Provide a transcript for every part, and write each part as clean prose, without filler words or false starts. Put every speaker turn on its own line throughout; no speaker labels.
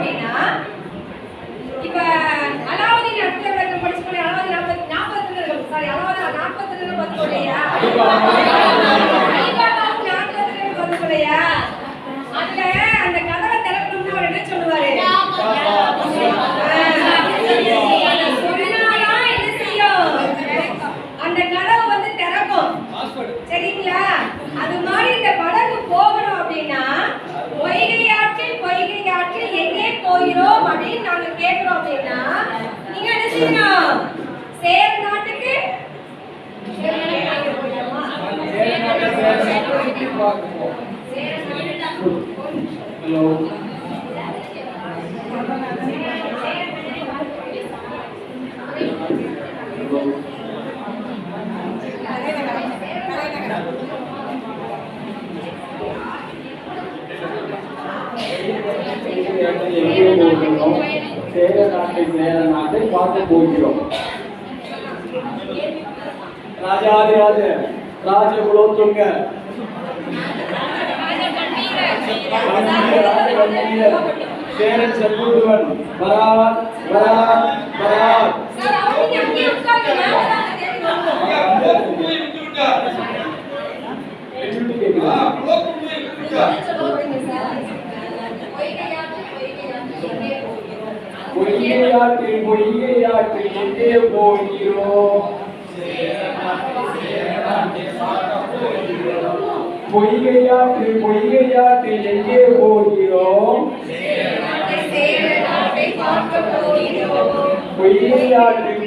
அப்படின்னா இப்ப அலாவுதீன் அடுத்த விளக்கம் படிச்சுக்கொள்ள அலாவுதீன் 40 சாரி அலாவுதீன் 40 பார்த்துக்கொள்ளையா அலிபாபாவுக்கு 40 பார்த்துக்கொள்ளையா அதுல அந்த கதவை திறக்கணும்னு அவர் என்ன சொல்லுவாரு சொன்னாதான் என்ன செய்யும் அந்த கதவை வந்து திறக்கும் சரிங்களா அது மாதிரி இந்த படகு போகணும் அப்படின்னா பொய்கை ஆற்றில் எங்கே போகிறோம் அப்படின்னு நாங்க கேட்கிறோம் அப்படின்னா நீங்க என்ன செய்யணும் சேர நாட்டுக்கு
சேர நாட்டை பார்க்க போகிறோம். ராஜாதிராஜ ராஜகுலோத்துங்க சேரன் செங்குட்டுவன் வரார் வரார் வரார். பொய்கையாற்றில் எங்கே போகிறோம் பொய்கையாற்றில் எங்கே போகிறோம் பொய்கையாற்றில்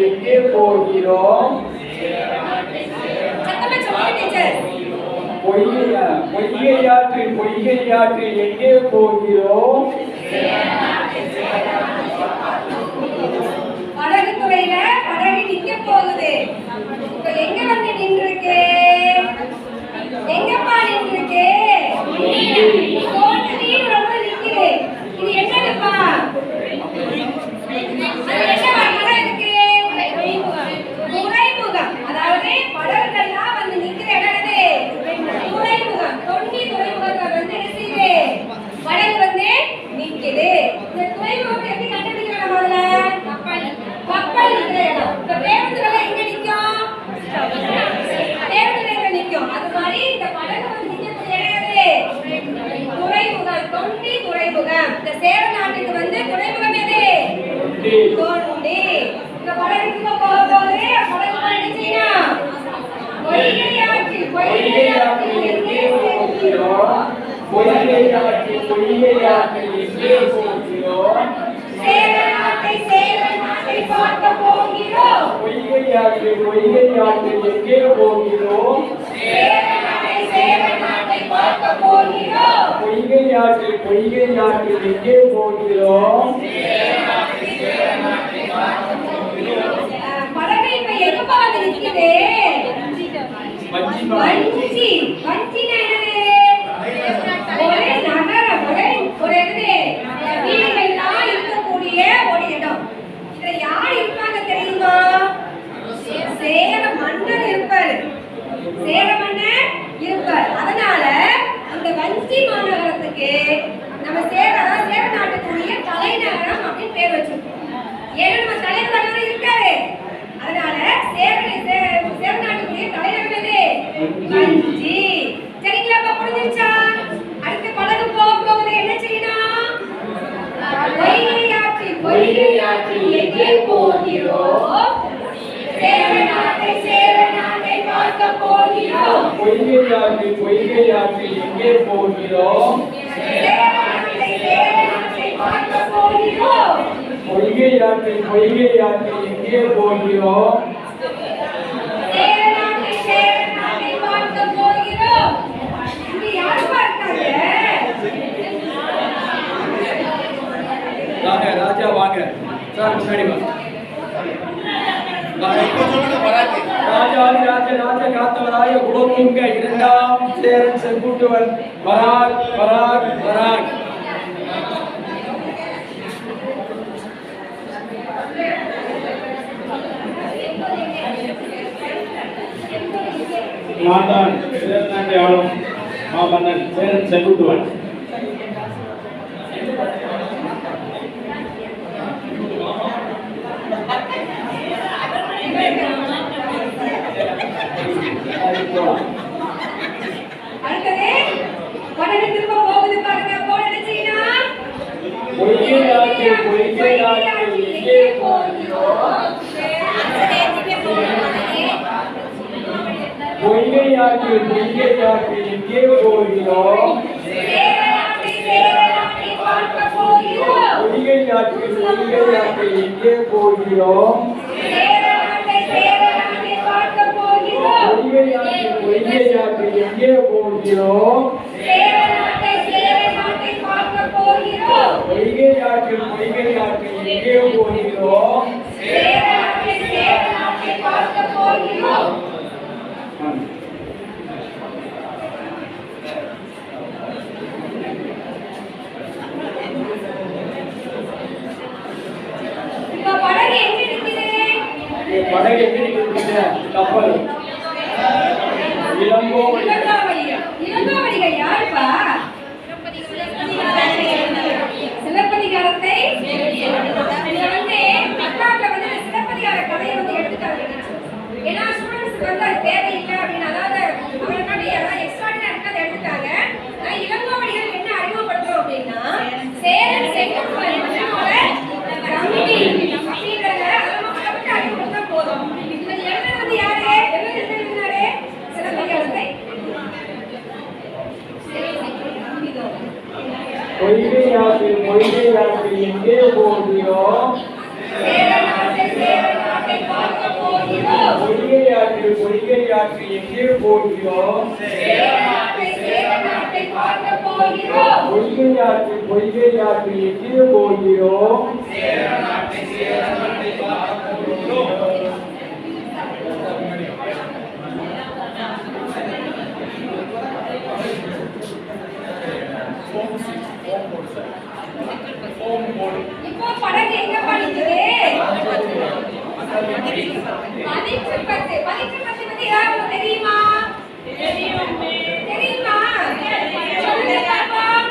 எங்கே போகிறோம் பொய்கையாற்றில் எங்கே போகிறோம்
படகு துறையில படகு நிக்க போகுது இப்ப எங்க வந்து நின்றுருக்கு எங்கப்பா நின்றுருக்கு ரொம்ப நிக்குது இது என்னதுப்பா துறைமுகம் அதாவது படகுகள்லாம் வந்து நிக்கிற இடம் துறைமுகம் தொண்டி துறைமுகத்தை வந்து நிறுத்திது படகு வந்து நிக்குது இந்த துறைமுகத்தை எப்படி கண்டுபிடிக்கிறோம் முதல்ல கப்பல் நிக்கிற இடம் இந்த பேருந்துகள் எங்க நிக்கும் பேருந்துகள் நிக்கும் அது மாதிரி இந்த படகு வந்து நிக்கக்கூடிய இடம் துறைமுகம் தொண்டி துறைமுகம் இந்த சேர நாட்டுக்கு வந்து துறைமுகம் எது தொண்டி இந்த படகுக்கு போக போகுது படகு என்ன செய்யணும் பொய்கையாற்றில் எங்கே போகிறோம்
பொய்கையாற்றில் எங்கே போகிறோம்
சேர நாட்டை பார்க்க போகிறோம்
பொய்கையாற்றில் எங்கே போகிறோம்
சேர நாட்டை பார்க்க போகிறோம்
பொய்கையாற்றில் எங்கே போகிறோம்
படகு இப்ப எங்கப்பா வந்து நிக்குது வஞ்சி ஒரே நகரம் ஒரு வீடுகள்லாம் இருக்கக்கூடிய ஒரு இடம் இதுல யார் இருப்பாங்க தெரியுமா சேர மன்னர் இருப்பார் அதனால அந்த வஞ்சி மாநகரத்துக்கு நம்ம சேர நாட்டுக்குரிய தலைநகரம் அப்படின்னு பேர் வச்சிருக்கோம் ஏன்னா நம்ம தலைநகரம் இருக்காரு அதனால சேர நாட்டுக்குரிய தலைநகரம் எது வஞ்சி சரிங்களா புரிஞ்சுச்சா அடுத்த படகு போகும்போது என்ன செய்யணும் பொய்கையாற்றில் எங்கே போகிறோம் சேர நாட்டை பார்க்க போகிறோம்
பொய்கையாற்றில் எங்கே போகிறோம்
சேர நாட்டை பார்க்க போகிறோம்
பொய்கையாற்றில் எங்கே போகிறோம்
சேர நாட்டை பார்க்க போகிறோம் இங்க யார் பார்த்தாங்க
வாங்க ராஜா வாங்க சார் முன்னாடி வாங்க ராஜ காத்தவராய குலோத்துங்க இரண்டாம் சேரன் செங்குட்டுவன் வராக் வராக் வராக். நான் தான் சேரநாட்டை ஆளும் மாமன்னன் சேரன் செங்குட்டுவன்.
அடுத்தது உடனே திரும்ப போகுது பாருங்க. போன நினைச்சீங்கன்னா
பொய்கை ஆற்றில் எங்கே போகிறோம்? பொய்கை ஆற்றில் எங்கே போகிறோம்? பொய்கை ஆற்றில் எங்கே போகிறோம்? பொய்கை ஆற்றில் எங்கே போகிறோம்? பொய்கை ஆற்றில் எங்கே போகிறோம்? படகு எங்க நிற்கிறது? கப்பல்.
இளங்கோவடிகள் யாருப்பா? சிலப்பதிகாரத்தை அக்காட்ட சிலப்பதிகார கதையை எடுத்துட்டாங்க. ஏன்னா ஸ்டூடெண்ட்ஸ்க்கு அது தேவையில்லை அப்படின்னு, அதாவது அவங்களுக்காண்டி எக்ஸ்ட்ராடினரி அதை எடுத்துட்டாங்க. இளங்கோவடிகள் என்ன அறிமுகப்படுத்துறோம் அப்படின்னா, சேரன் செங்குட்டுவன் தம்பி அப்படின்றத அறிமுகப்படுத்தா போதும். எழுதுறது யாரு? எழுதுனாரு சிலப்பதிகாரத்தை.
பொய்கை ஆற்றில் எங்கே போகிறோம்? பொய்கை ஆற்றில் எங்கே போகிறோம்? பொய்கை ஆற்றில் எங்கே போகிறோம்?
இப்போ படகு எங்க படிக்குது? பதிற்றுப்பத்து பத்தி யாருக்கு தெரியுமா? தெரியுமா? சொல்லுங்க பாப்போம்.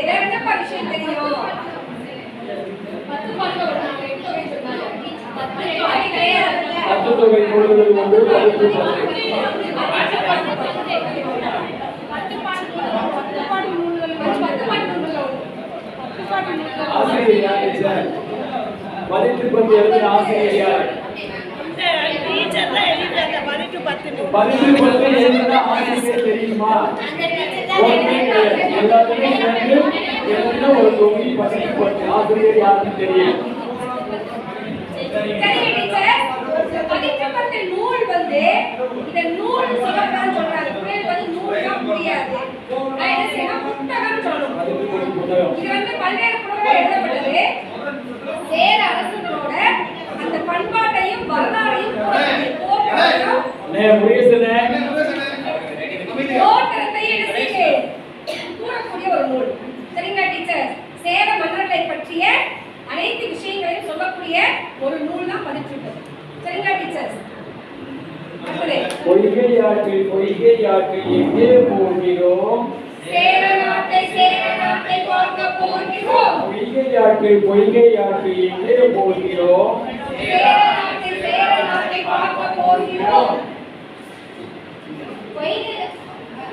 வேற என்ன விஷயம் தெரியும்?
அத்துத்தொகை நூல்கள் வந்து ஆசிரியர் யார் சார்? பதிற்றுப்பத்து எழுதின ஆசிரியர் யார்? பதிற்றுப்பத்து எழுதின ஆசிரியர் தெரியுமா? எல்லாத்துமே எழுதின ஒரு தொகுதி பதிற்றுப்பத்து. ஆசிரியர் யாருன்னு தெரியும்?
பதிற்றுப்பத்து நூல் இந்த நூல் சொல்லதான் சொல்றாங்க. நூல் தான் முடியாது, என்ன செய்யணும்? புத்தகம் சொல்லணும். இது பல்வேறு புத்தகங்கள் எழுதப்பட்டது. சேர அரசர்களோட அந்த பண்பாட்டையும் வரலாறையும் கூறக்கூடிய ஒரு நூல். சரிங்களா டீச்சர்? சேர மன்னர்களை பற்றிய அனைத்து விஷயங்களையும் சொல்லக்கூடிய ஒரு நூல் தான் பதிற்றுப்பத்து. சரிங்களா டீச்சர்?
பொய்கை ஆற்றில் எங்கே போகிறோம்?
சேர நாட்டை பார்க்க போகிறோம்.
பொய்கை ஆற்றில் எங்கே போகிறோம்?
சேர நாட்டை பார்க்க போகிறோம்.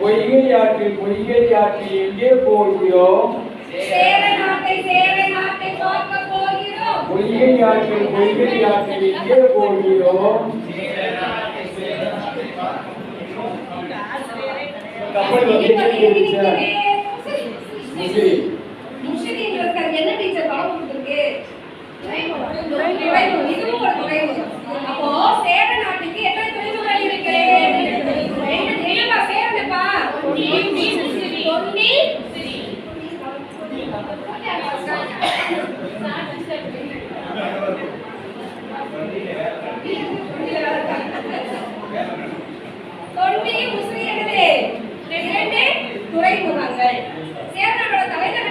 பொய்கை ஆற்றில் எங்கே போகிறோம்?
சேர நாட்டை பார்க்க போகிறோம்.
பொய்கை ஆற்றில் எங்கே போகிறோம்? கப்பல் வந்து
என்ன டீச்சர் படம் கொடுத்துருக்கு? இதுவும் ஒரு துறைமுகம். அப்போ சேர நாட்டுக்கு எத்தனை துறைமுகங்கள் இருக்கு? சேரனப்பா தொண்டி முசிறி இரண்டு துறைமுகங்கள். சேரனோட தலைநகர்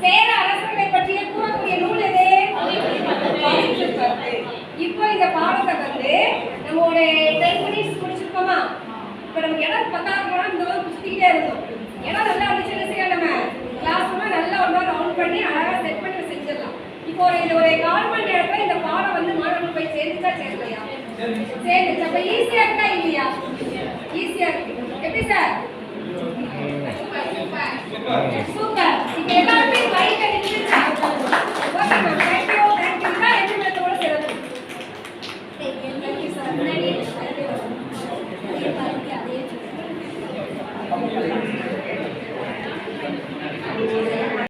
சேர அரசர்களை பற்றிய கூறக்கூடிய நூல் எது? இப்போ இந்த பாடத்தை வந்து நம்ம ஒரு 10 மினிட்ஸ் முடிச்சிருக்கோமா? இப்போ நமக்கு இடம் பத்தாயிரம் இந்த அளவுக்கு சுத்திக்கிட்டே இருந்தோம். இடம் நல்லா வந்துச்சு என்ன செய்யலாம், நம்ம கிளாஸ் ரூம் நல்லா ஒன்றா ரவுண்ட் பண்ணி அழகாக செட் பண்ணி செஞ்சிடலாம். இப்போ இந்த ஒரு 1/4 மணி நேரத்தில் இந்த பாடம் வந்து மாணவர்கள் போய் சேர்ந்துச்சா சேரலையா? சேர்ந்துச்சு. அப்போ ஈஸியாக இருக்கா இல்லையா? ஈஸியாக இருக்கு. எப்படி சார்? சூப்பர். இப்போ எல்லா